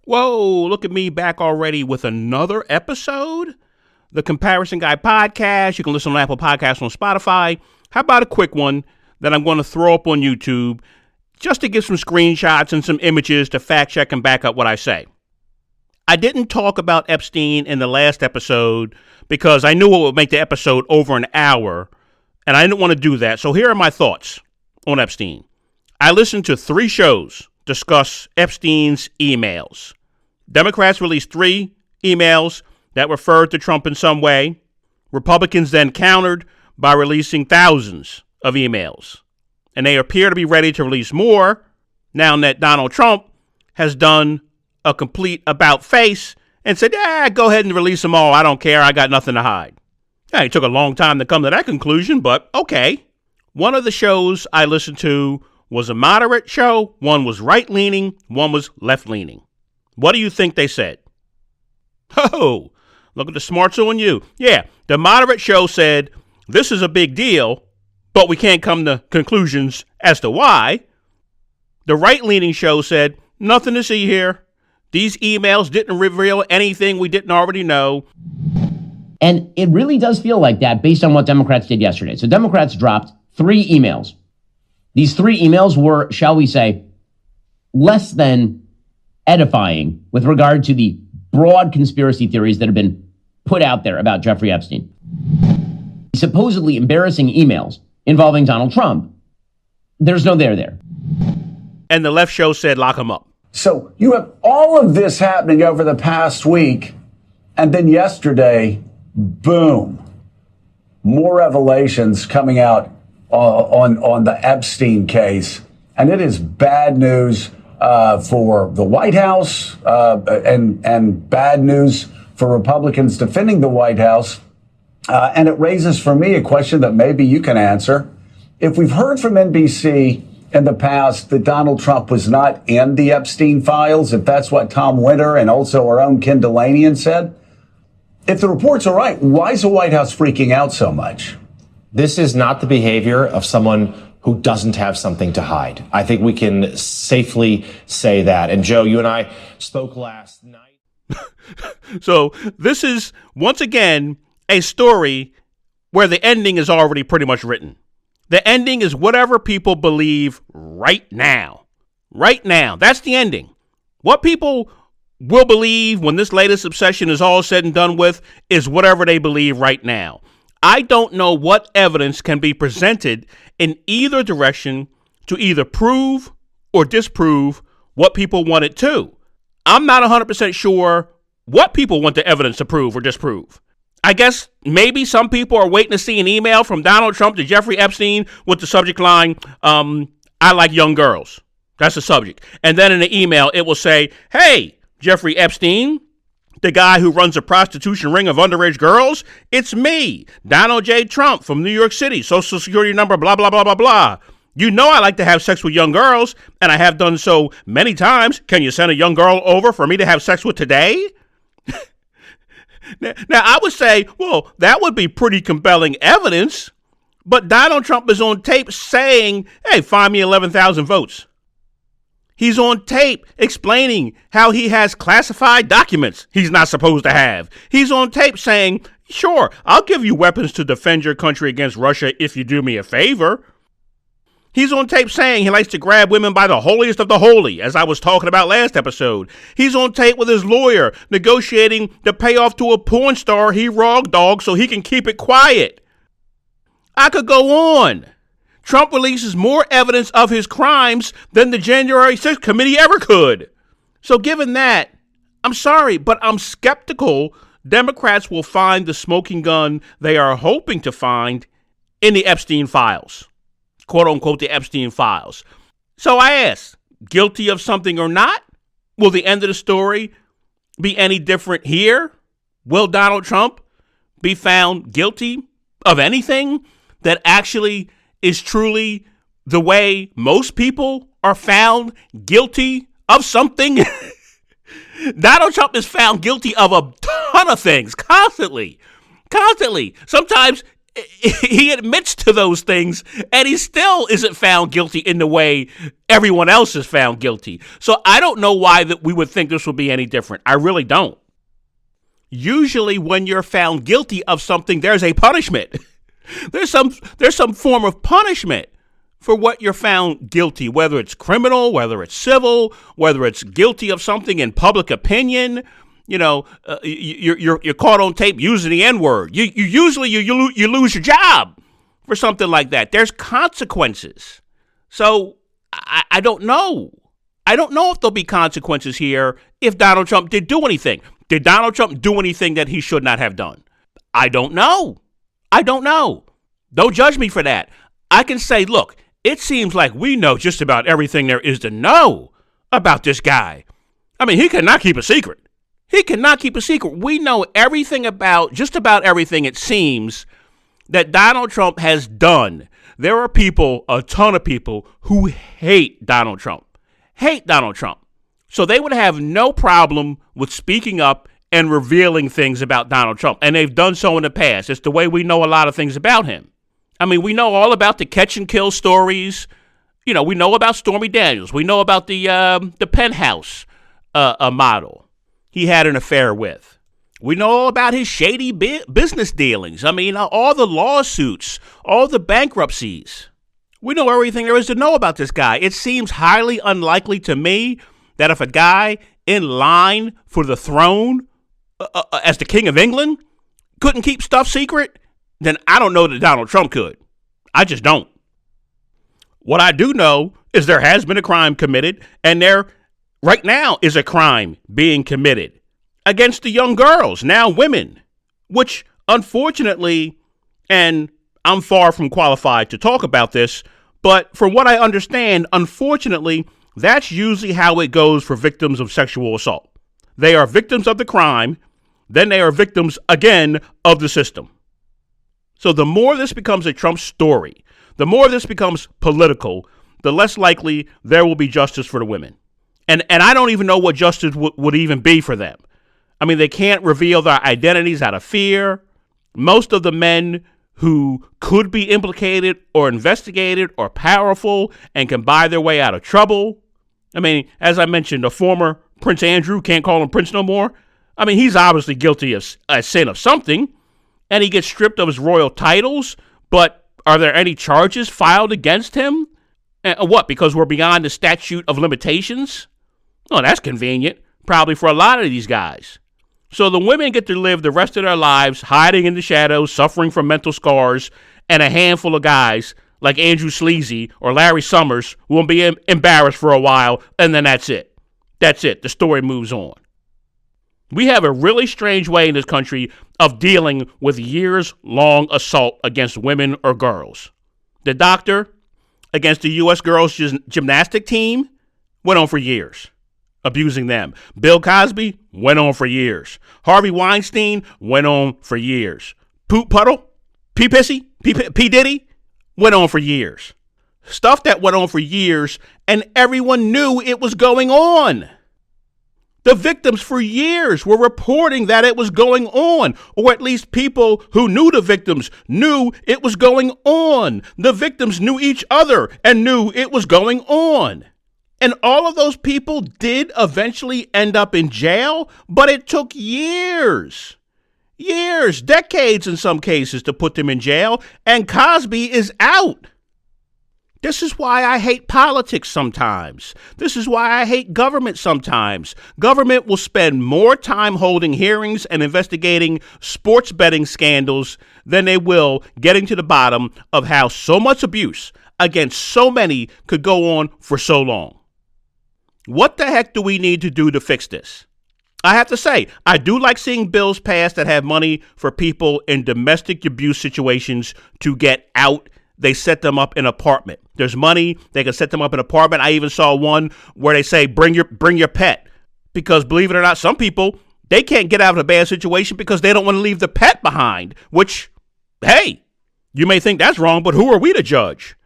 Whoa, look at me back already with another episode. The Comparison Guy podcast. You can listen on Apple Podcasts, on Spotify. How about a quick one that I'm going to throw up on YouTube just to give some screenshots and some images to fact check and back up what I say. I didn't talk about Epstein in the last episode because I knew it would make the episode over an hour, and I didn't want to do that. So here are my thoughts on Epstein. I listened to 3 shows discuss Epstein's emails. Democrats released 3 emails that referred to Trump in some way. Republicans then countered by releasing thousands of emails. And they appear to be ready to release more now that Donald Trump has done a complete about face and said, go ahead and release them all. I don't care. I got nothing to hide. It took a long time to come to that conclusion, but okay. One of the shows I listened to was a moderate show. One was right-leaning. One was left-leaning. What do you think they said? Oh, look at the smarts on you. Yeah, the moderate show said, this is a big deal, but we can't come to conclusions as to why. The right-leaning show said, nothing to see here. These emails didn't reveal anything we didn't already know. And it really does feel like that based on what Democrats did yesterday. So Democrats dropped 3 emails. These 3 emails were, shall we say, less than edifying with regard to the broad conspiracy theories that have been put out there about Jeffrey Epstein. Supposedly embarrassing emails involving Donald Trump. There's no there. And the left show said, lock him up. So you have all of this happening over the past week, and then yesterday, boom, more revelations coming out on the Epstein case. And it is bad news for the White House and bad news for Republicans defending the White House. And it raises for me a question that maybe you can answer. If we've heard from NBC in the past that Donald Trump was not in the Epstein files, if that's what Tom Winter and also our own Ken Delanian said, if the reports are right, why is the White House freaking out so much? This is not the behavior of someone who doesn't have something to hide. I think we can safely say that. And Joe, you and I spoke last night. So this is, once again, a story where the ending is already pretty much written. The ending is whatever people believe right now. Right now. That's the ending. What people will believe when this latest obsession is all said and done with is whatever they believe right now. I don't know what evidence can be presented in either direction to either prove or disprove what people want it to. I'm not 100% sure what people want the evidence to prove or disprove. I guess maybe some people are waiting to see an email from Donald Trump to Jeffrey Epstein with the subject line, I like young girls. That's the subject. And then in the email, it will say, hey, Jeffrey Epstein, the guy who runs a prostitution ring of underage girls, it's me, Donald J. Trump from New York City, social security number, blah, blah, blah, blah, blah. You know I like to have sex with young girls, and I have done so many times. Can you send a young girl over for me to have sex with today? Now, I would say, well, that would be pretty compelling evidence, but Donald Trump is on tape saying, hey, find me 11,000 votes. He's on tape explaining how he has classified documents he's not supposed to have. He's on tape saying, sure, I'll give you weapons to defend your country against Russia if you do me a favor. He's on tape saying he likes to grab women by the holiest of the holy, as I was talking about last episode. He's on tape with his lawyer negotiating the payoff to a porn star he raw dogged so he can keep it quiet. I could go on. Trump releases more evidence of his crimes than the January 6th committee ever could. So given that, I'm sorry, but I'm skeptical Democrats will find the smoking gun they are hoping to find in the Epstein files. Quote unquote, the Epstein files. So I ask, guilty of something or not? Will the end of the story be any different here? Will Donald Trump be found guilty of anything that actually is truly the way most people are found guilty of something? Donald Trump is found guilty of a ton of things constantly. Sometimes he admits to those things, and he still isn't found guilty in the way everyone else is found guilty. So I don't know why that we would think this would be any different. I really don't. Usually when you're found guilty of something, there's a punishment. There's some form of punishment for what you're found guilty, whether it's criminal, whether it's civil, whether it's guilty of something in public opinion. You're caught on tape using the N-word. You usually lose your job for something like that. There's consequences. So I don't know. I don't know if there'll be consequences here if Donald Trump did do anything. Did Donald Trump do anything that he should not have done? I don't know. Don't judge me for that. I can say, look, it seems like we know just about everything there is to know about this guy. I mean, he cannot keep a secret. We know everything just about everything, it seems, that Donald Trump has done. There are a ton of people who hate Donald Trump. So they would have no problem with speaking up and revealing things about Donald Trump. And they've done so in the past. It's the way we know a lot of things about him. I mean, we know all about the catch and kill stories. We know about Stormy Daniels. We know about the penthouse model he had an affair with. We know all about his shady business dealings. I mean, all the lawsuits, all the bankruptcies. We know everything there is to know about this guy. It seems highly unlikely to me that if a guy in line for the throne as the King of England couldn't keep stuff secret, then I don't know that Donald Trump could. I just don't. What I do know is there has been a crime committed, and there right now is a crime being committed against the young girls, now women, which unfortunately, and I'm far from qualified to talk about this, but from what I understand, unfortunately, that's usually how it goes for victims of sexual assault. They are victims of the crime, then they are victims again of the system. So the more this becomes a Trump story, the more this becomes political, the less likely there will be justice for the women. And I don't even know what justice would even be for them. I mean, they can't reveal their identities out of fear. Most of the men who could be implicated or investigated are powerful and can buy their way out of trouble. I mean, as I mentioned, the former Prince Andrew, can't call him Prince no more. I mean, he's obviously guilty of a sin of something, and he gets stripped of his royal titles, but are there any charges filed against him? And what, because we're beyond the statute of limitations? Oh, that's convenient, probably for a lot of these guys. So the women get to live the rest of their lives hiding in the shadows, suffering from mental scars, and a handful of guys like Andrew Sleazy or Larry Summers will be embarrassed for a while, and then that's it. The story moves on. We have a really strange way in this country of dealing with years-long assault against women or girls. The doctor against the U.S. girls gymnastic team went on for years, abusing them. Bill Cosby went on for years. Harvey Weinstein went on for years. Poop Puddle, P. Pissy, P. Diddy went on for years. Stuff that went on for years, and everyone knew it was going on. The victims for years were reporting that it was going on, or at least people who knew the victims knew it was going on. The victims knew each other and knew it was going on. And all of those people did eventually end up in jail, but it took years, decades in some cases to put them in jail, and Cosby is out. This is why I hate politics sometimes. This is why I hate government sometimes. Government will spend more time holding hearings and investigating sports betting scandals than they will getting to the bottom of how so much abuse against so many could go on for so long. What the heck do we need to do to fix this? I have to say, I do like seeing bills passed that have money for people in domestic abuse situations to get out. They set them up in an apartment. There's money. They can set them up in an apartment. I even saw one where they say, bring your pet. Because believe it or not, some people, they can't get out of a bad situation because they don't want to leave the pet behind, which, hey, you may think that's wrong, but who are we to judge?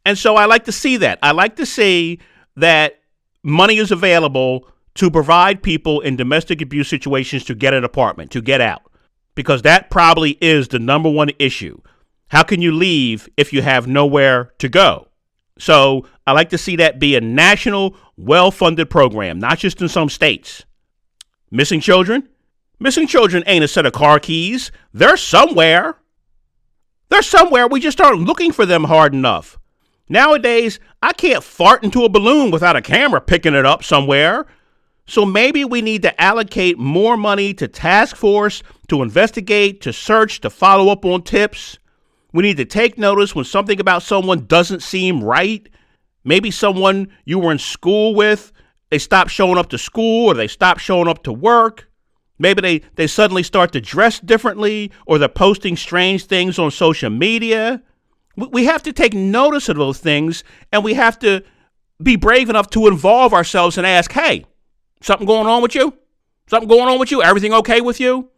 And so I like to see that. I like to see that money is available to provide people in domestic abuse situations to get an apartment, to get out, because that probably is the number one issue. How can you leave if you have nowhere to go? So I like to see that be a national, well-funded program, not just in some states. Missing children? Missing children ain't a set of car keys. They're somewhere. They're somewhere. We just aren't looking for them hard enough. Nowadays, I can't fart into a balloon without a camera picking it up somewhere. So maybe we need to allocate more money to task force, to investigate, to search, to follow up on tips. We need to take notice when something about someone doesn't seem right. Maybe someone you were in school with, they stop showing up to school or they stop showing up to work. Maybe they suddenly start to dress differently or they're posting strange things on social media. We have to take notice of those things, and we have to be brave enough to involve ourselves and ask, hey, something going on with you? Something going on with you? Everything okay with you?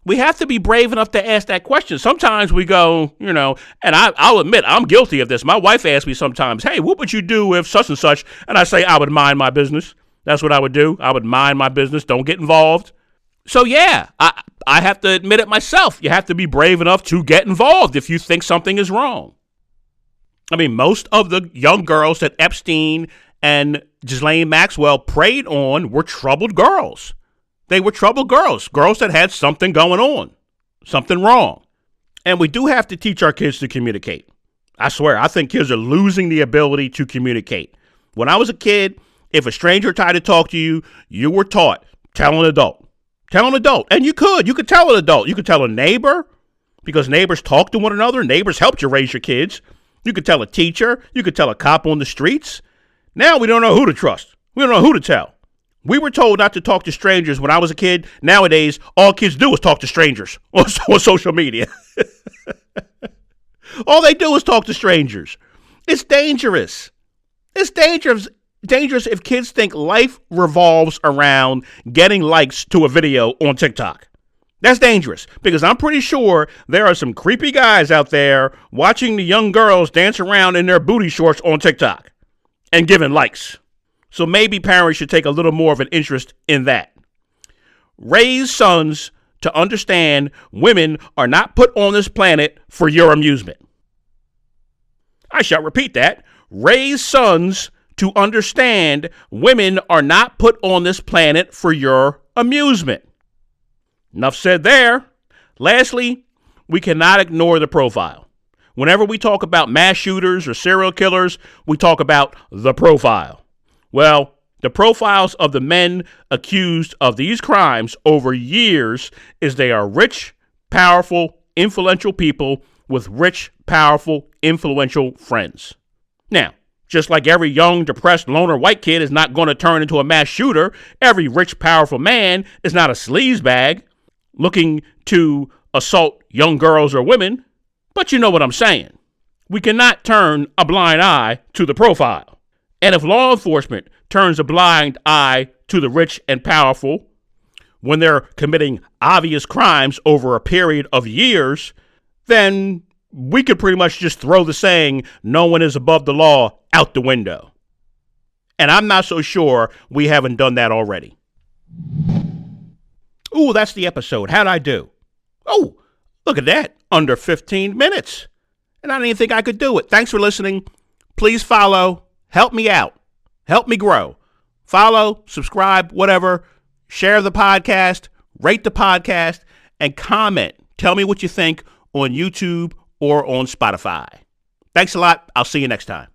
We have to be brave enough to ask that question. Sometimes we go, and I'll admit I'm guilty of this. My wife asks me sometimes, hey, what would you do if such and such? And I say, I would mind my business. That's what I would do. I would mind my business. Don't get involved. So yeah, I have to admit it myself. You have to be brave enough to get involved if you think something is wrong. I mean, most of the young girls that Epstein and Ghislaine Maxwell preyed on were troubled girls. They were troubled girls that had something going on, something wrong. And we do have to teach our kids to communicate. I swear, I think kids are losing the ability to communicate. When I was a kid, if a stranger tried to talk to you, you were taught, tell an adult. Tell an adult. And you could tell an adult. You could tell a neighbor, because neighbors talk to one another. Neighbors helped you raise your kids. You could tell a teacher. You could tell a cop on the streets. Now we don't know who to trust. We don't know who to tell. We were told not to talk to strangers when I was a kid. Nowadays, all kids do is talk to strangers on social media. All they do is talk to strangers. It's dangerous. It's dangerous if kids think life revolves around getting likes to a video on TikTok. That's dangerous, because I'm pretty sure there are some creepy guys out there watching the young girls dance around in their booty shorts on TikTok and giving likes. So maybe parents should take a little more of an interest in that. Raise sons to understand women are not put on this planet for your amusement. I shall repeat that. Raise sons to understand women are not put on this planet for your amusement. Enough said there. Lastly, we cannot ignore the profile. Whenever we talk about mass shooters or serial killers, we talk about the profile. Well, the profiles of the men accused of these crimes over years is they are rich, powerful, influential people with rich, powerful, influential friends. Now, just like every young, depressed, loner white kid is not going to turn into a mass shooter, every rich, powerful man is not a sleazebag looking to assault young girls or women. But you know what I'm saying. We cannot turn a blind eye to the profile. And if law enforcement turns a blind eye to the rich and powerful when they're committing obvious crimes over a period of years, then we could pretty much just throw the saying, no one is above the law, out the window. And I'm not so sure we haven't done that already. Ooh, that's the episode. How'd I do? Oh, look at that. Under 15 minutes. And I didn't even think I could do it. Thanks for listening. Please follow. Help me out. Help me grow. Follow, subscribe, whatever. Share the podcast. Rate the podcast. And comment. Tell me what you think on YouTube or on Spotify. Thanks a lot. I'll see you next time.